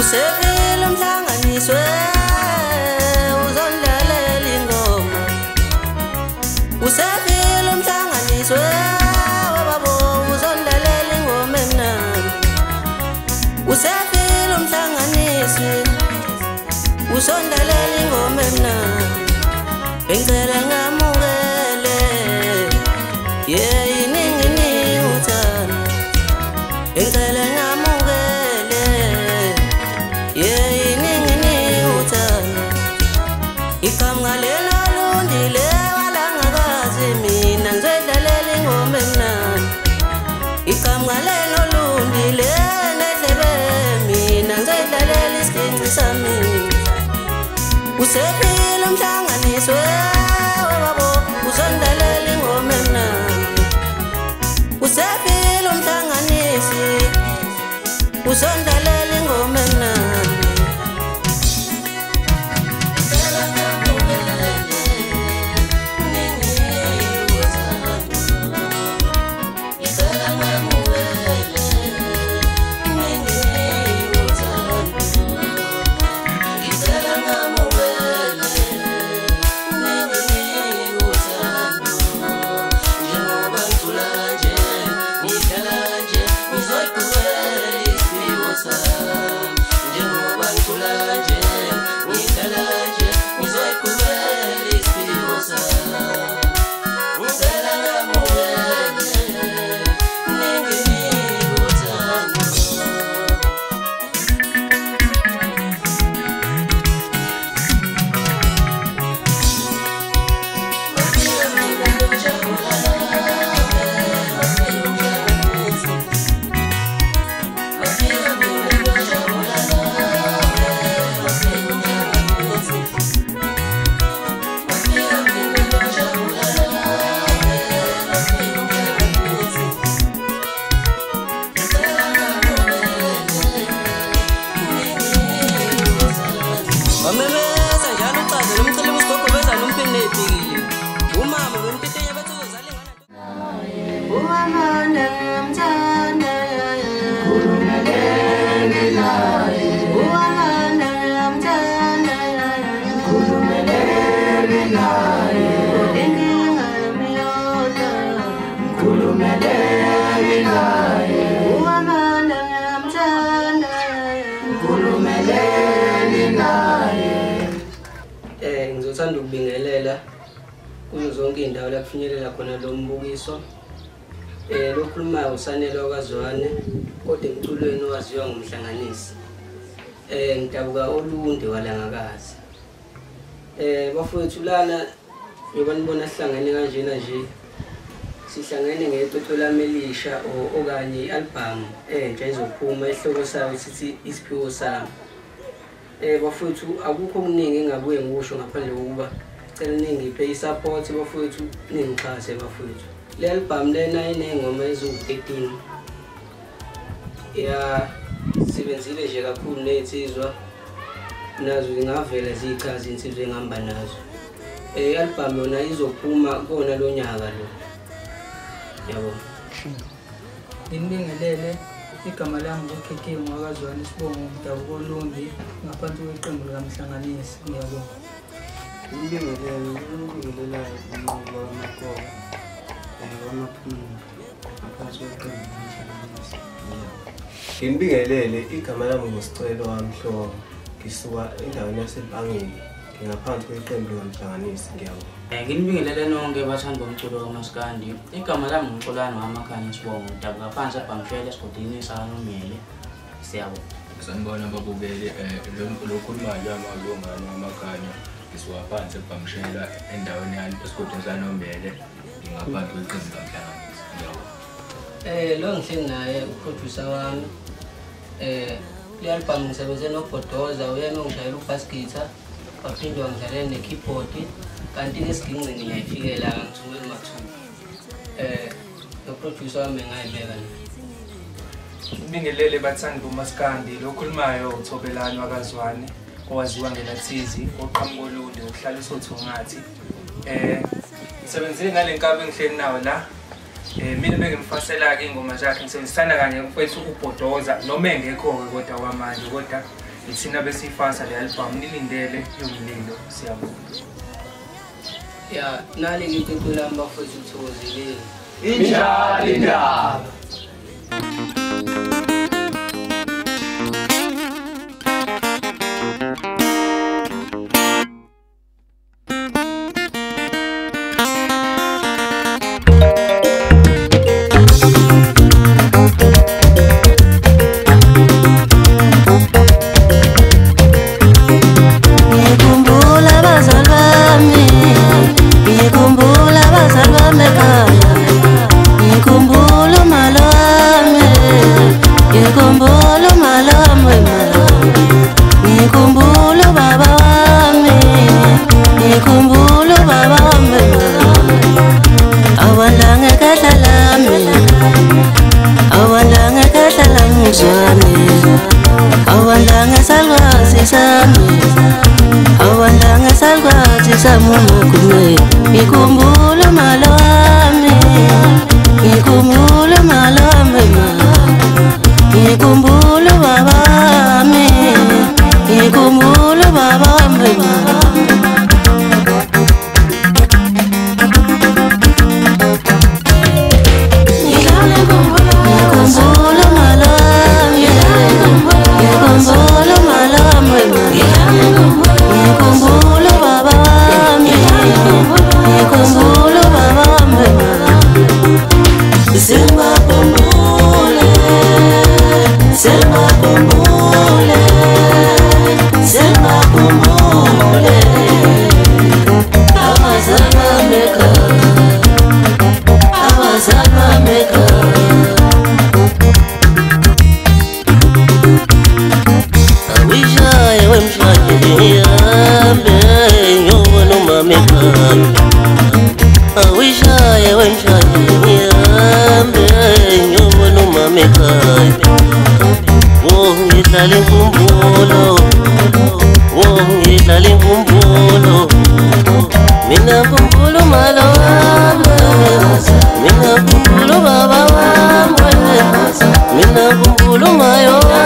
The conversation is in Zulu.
Usefile umhlanganiswe uzondalela ingoma. Usefile umhlanganiswe wababo uzondalela ingoma emnandi. Usefile umhlanganisi uzondalela ingoma emnandi. Bengicela ngamukele iningi uthando. Bengicela ngamukele iningi uthando. Iqhamuka lelo lundile walangakazi mina ngizodlalela ingoma emnandi. Iqhamuka lelo lundile nedlebe mina ngizodlalela isiginci sami. Usefile umhlanganiswe wababo uzondalela ingoma emnandi. Usefile umhlanganisi uzondalela ingoma emnandi. Ngizothanda ukubingelela kuzo zonke indawo la kufinyelela khona lo mbukiso. Lokhulumayo uSanele wakwaZwane kodwa emculweni owaziwa ngomhlanganisi. Ngidabuka olundi walangakazi. Bafowethu lana njengoba nibona sihlangene kanjena nje. Sihlangene ngecwecwe lami elisha okanye i-album entsha izophuma isihloko sayo sithi isiphiwo sami. Bafowethu akukho okuningi engabuye ngisho ngaphandle kokuba cela ningiphe isupport bafowethu ningixhase bafowethu. Le album lena inengoma eziwu-13. Sibenzile nje kakhulu ney'nsizwa nazo zingavela ziyichaza insizwa engihamba nazo. I-album yona izophuma kona lo nyaka lo. Yabo. Ngibingelele igama lami nguKK wakwaZwane Sibongo Dabuko Lundi ngaphansi kweqembu likaMhlanganisi. Ngiyabonga. Ngibingelelayo umuntu wamakhona wamaphumula ngaphansi kweqembu likaMhlanganisi. Ngibingelele igama lami nguSicelo Wamhlobo ngisuka endaweni yaseBhangeni ngaphansi kweqembu likaMhlanganisi. Ngiyabonga. Nginibingelele nonke bathanda umculo kaMaskandi. Igama lami nguXolani Wamakhanya Sibongo Dabuka phansi eBhamshele esigodini sakaNomele. Siyabonga. Sanibona babukeli lo khulumayo yamazongana Wamakhanya ngisuka phansi eBhamshele endaweni yami esigodini sakaNomele ngaphansi kweqembu likaMhlanganisi. Ngiyabonga. Lo ngihleli naye uproducer wami. Le album ngisebenze noBhodoza uyena ongishayela ubass guitar. Waphinde wangidlalela ne-keyboard. Kanti ngesigingci ngiyayifikela ngithumela Mathupha. Lo producer wami ngayibeka. Ngibingelele bathandi boMaskandi lokhulumayo uThobelani wakwaZwane owaziwa ngeLathizi oqhamuka Olundi ohlala eSothungathi. Ngisebenze ngalenkabi engihleli nawo la. Mina bengimfasela ke ingoma zakhe ngisebenzisana kanye mfethu uBhodoza noma engekho ke kodwa kwamanje kodwa ithina besifasa le album nilindele yomlilo siyabonga. Ya nali ngicula mbafuthi uthokozile. Injalo indaba. Mina kumbulo malama, mina kumbulo baba wamwe, mina kumbulo mayoma.